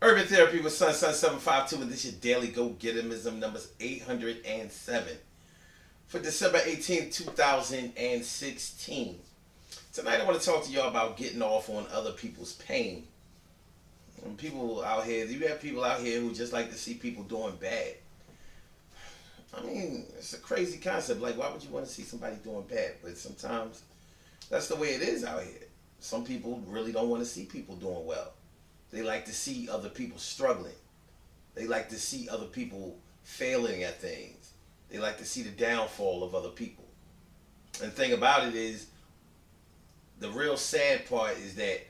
Urban Therapy with Sun 752, and this is your daily go getimism numbers 807 for December 18th, 2016. Tonight I want to talk to y'all about getting off on other people's pain. And people out here, you have people out here who just like to see people doing bad. I mean, it's a crazy concept. Like, why would you want to see somebody doing bad? But sometimes that's the way it is out here. Some people really don't want to see people doing well. They like to see other people struggling. They like to see other people failing at things. They like to see the downfall of other people. And the thing about it is, the real sad part is that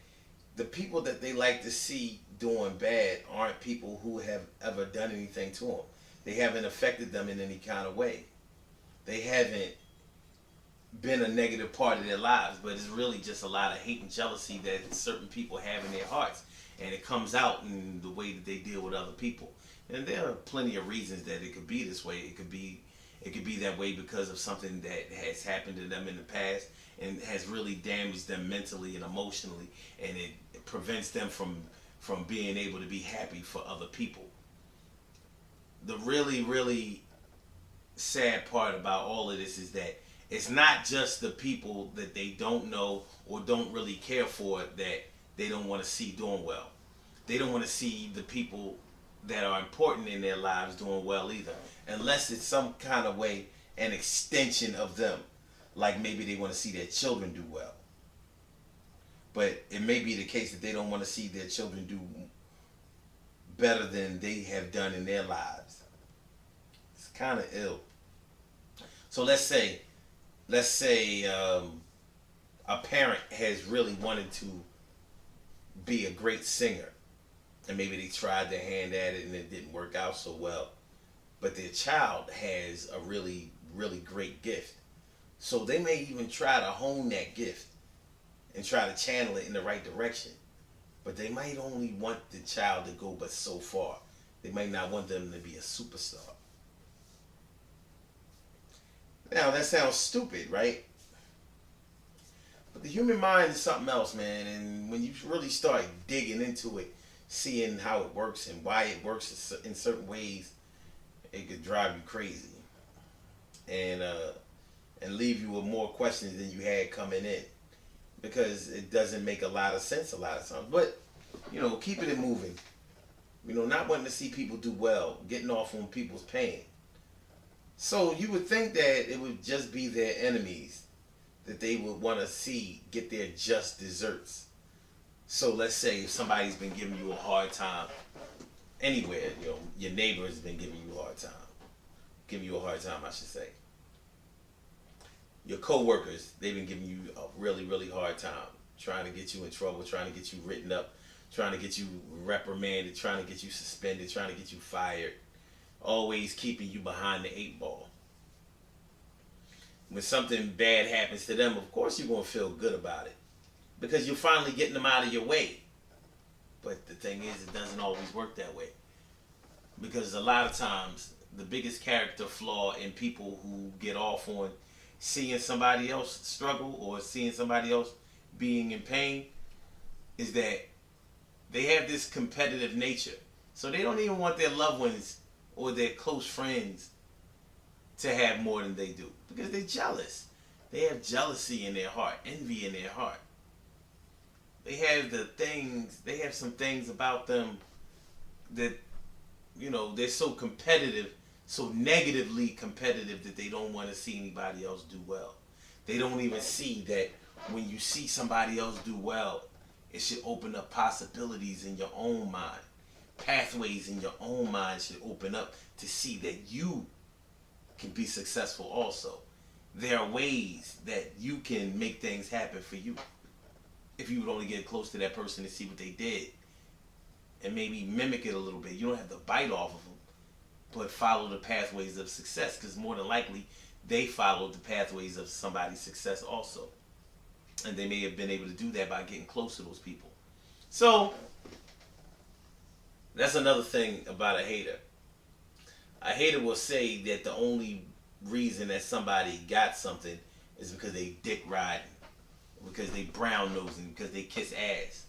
the people that they like to see doing bad aren't people who have ever done anything to them. They haven't affected them in any kind of way. They haven't been a negative part of their lives, but it's really just a lot of hate and jealousy that certain people have in their hearts. And it comes out in the way that they deal with other people. And there are plenty of reasons that it could be this way. It could be that way because of something that has happened to them in the past and has really damaged them mentally and emotionally, and it prevents them from being able to be happy for other people. The really sad part about all of this is that it's not just the people that they don't know or don't really care for that they don't want to see doing well. They don't want to see the people that are important in their lives doing well either, unless it's some kind of way an extension of them. Like maybe they want to see their children do well. But it may be the case that they don't want to see their children do better than they have done in their lives. It's kind of ill. So let's say a parent has really wanted to be a great singer, and maybe they tried their hand at it and it didn't work out so well, but their child has a really great gift, so they may even try to hone that gift and try to channel it in the right direction, but they might only want the child to go but so far. They might not want them to be a superstar. Now that sounds stupid, right? But the human mind is something else, man. And when you really start digging into it, seeing how it works and why it works in certain ways, it could drive you crazy, and leave you with more questions than you had coming in, because it doesn't make a lot of sense a lot of times. But keeping it moving. Not wanting to see people do well, getting off on people's pain. So you would think that it would just be their enemies that they would want to see get their just desserts. So let's say if somebody's been giving you a hard time anywhere, your neighbor has been giving you a hard time. Giving you a hard time, I should say. Your co-workers, they've been giving you a really hard time, trying to get you in trouble, trying to get you written up, trying to get you reprimanded, trying to get you suspended, trying to get you fired, always keeping you behind the eight ball. When something bad happens to them, of course you're going to feel good about it, because you're finally getting them out of your way. But the thing is, it doesn't always work that way, because a lot of times the biggest character flaw in people who get off on seeing somebody else struggle or seeing somebody else being in pain is that they have this competitive nature. So they don't even want their loved ones or their close friends to have more than they do, because they're jealous. They have jealousy in their heart, envy in their heart. They have some things about them that, they're so competitive, so negatively competitive, that they don't want to see anybody else do well. They don't even see that when you see somebody else do well, it should open up possibilities in your own mind. Pathways in your own mind should open up to see that you can be successful also. There are ways that you can make things happen for you, if you would only get close to that person to see what they did and maybe mimic it a little bit. You don't have to bite off of them, but follow the pathways of success, because more than likely they followed the pathways of somebody's success also, and they may have been able to do that by getting close to those people. So that's another thing about a hater. A hater will say that the only reason that somebody got something is because they dick riding, because they brown nosing, because they kiss ass.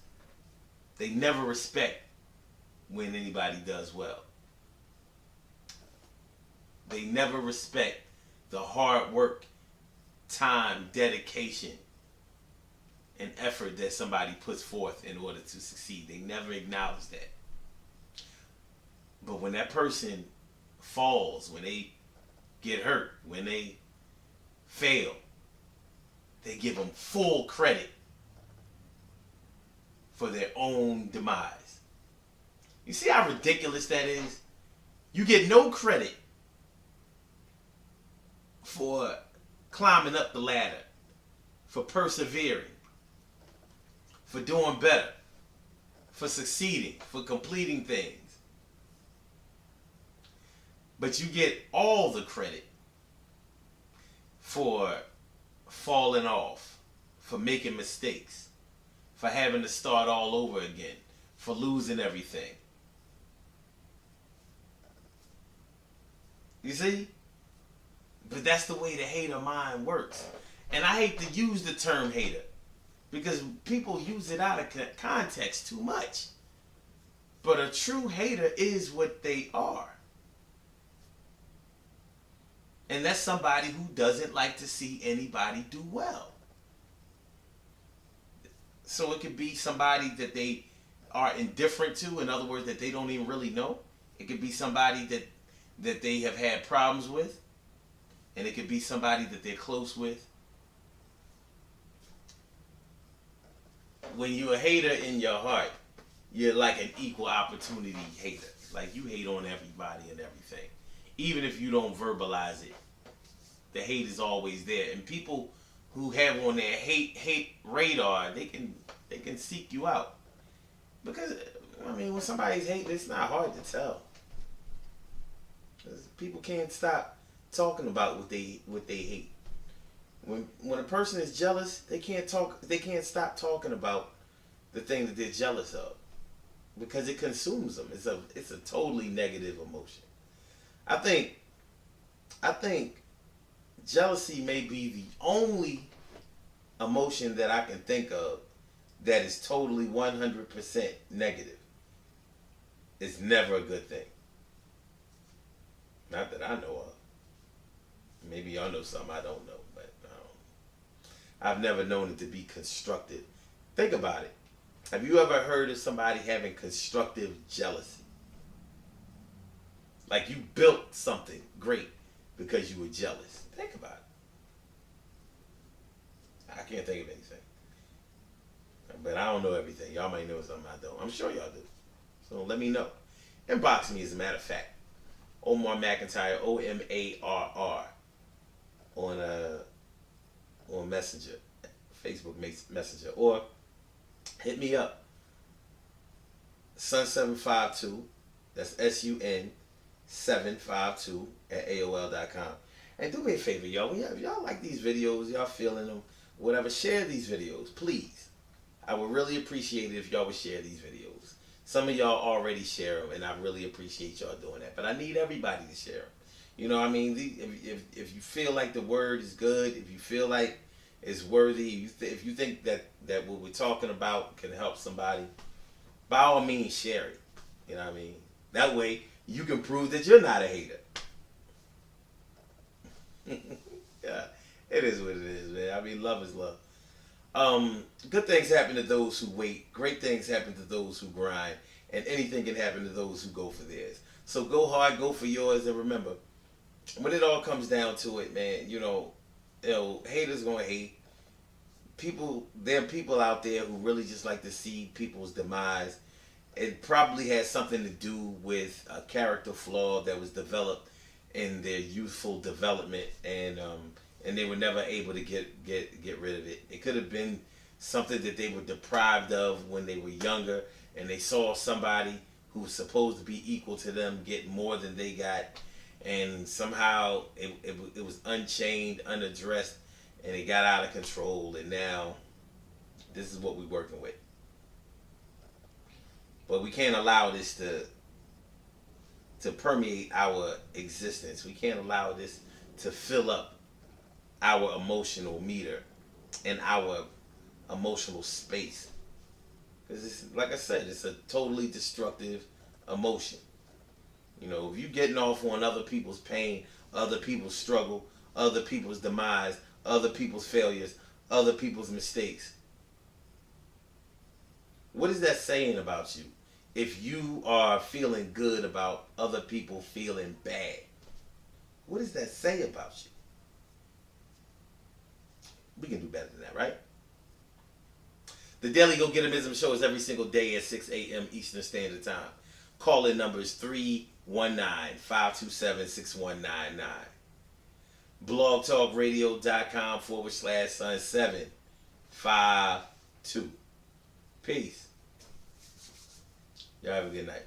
They never respect when anybody does well. They never respect the hard work, time, dedication, and effort that somebody puts forth in order to succeed. They never acknowledge that. But when that person falls, when they get hurt, when they fail, they give them full credit for their own demise. You see how ridiculous that is? You get no credit for climbing up the ladder, for persevering, for doing better, for succeeding, for completing things. But you get all the credit for falling off, for making mistakes, for having to start all over again, for losing everything. You see? But that's the way the hater mind works. And I hate to use the term hater because people use it out of context too much. But a true hater is what they are. And that's somebody who doesn't like to see anybody do well. So it could be somebody that they are indifferent to, in other words, that they don't even really know. It could be somebody that they have had problems with. And it could be somebody that they're close with. When you're a hater in your heart, you're like an equal opportunity hater. Like you hate on everybody and everything. Even if you don't verbalize it, the hate is always there. And people who have on their hate radar, they can seek you out. Because I mean, when somebody's hating, it's not hard to tell. People can't stop talking about what they hate. When a person is jealous, they can't stop talking about the thing that they're jealous of, because it consumes them. It's a totally negative emotion. I think jealousy may be the only emotion that I can think of that is totally 100% negative. It's never a good thing. Not that I know of. Maybe y'all know something I don't know, but I've never known it to be constructive. Think about it. Have you ever heard of somebody having constructive jealousy? Like you built something great because you were jealous. Think about it. I can't think of anything. But I don't know everything. Y'all might know something I don't. I'm sure y'all do. So let me know. Inbox me, as a matter of fact. Omar McIntyre, OMARR, on Messenger, Facebook Messenger, or hit me up, Sun752, that's SUN752 at AOL.com. And do me a favor, y'all. If y'all like these videos, y'all feeling them, whatever, share these videos, please. I would really appreciate it if y'all would share these videos. Some of y'all already share them, and I really appreciate y'all doing that. But I need everybody to share them. You know what I mean? If you feel like the word is good, if you feel like it's worthy, if you think that what we're talking about can help somebody, by all means, share it. You know what I mean? That way, you can prove that you're not a hater. Yeah, it is what it is, man. I mean, love is love. Good things happen to those who wait. Great things happen to those who grind. And anything can happen to those who go for theirs. So go hard, go for yours, and remember, when it all comes down to it, man, haters gonna hate. There are people out there who really just like to see people's demise. It probably has something to do with a character flaw that was developed in their youthful development, and they were never able to get rid of it. It could have been something that they were deprived of when they were younger, and they saw somebody who was supposed to be equal to them get more than they got, and somehow it was unchained, unaddressed, and it got out of control, and now this is what we're working with. But we can't allow this to permeate our existence. We can't allow this to fill up our emotional meter and our emotional space. Because, like I said, it's a totally destructive emotion. You know, if you getting off on other people's pain, other people's struggle, other people's demise, other people's failures, other people's mistakes, what is that saying about you? If you are feeling good about other people feeling bad, what does that say about you? We can do better than that, right? The Daily Go Get 'Emism show is every single day at 6 a.m. Eastern Standard Time. Call-in number is 319-527-6199. blogtalkradio.com/Sun752. Peace. Y'all have a good night.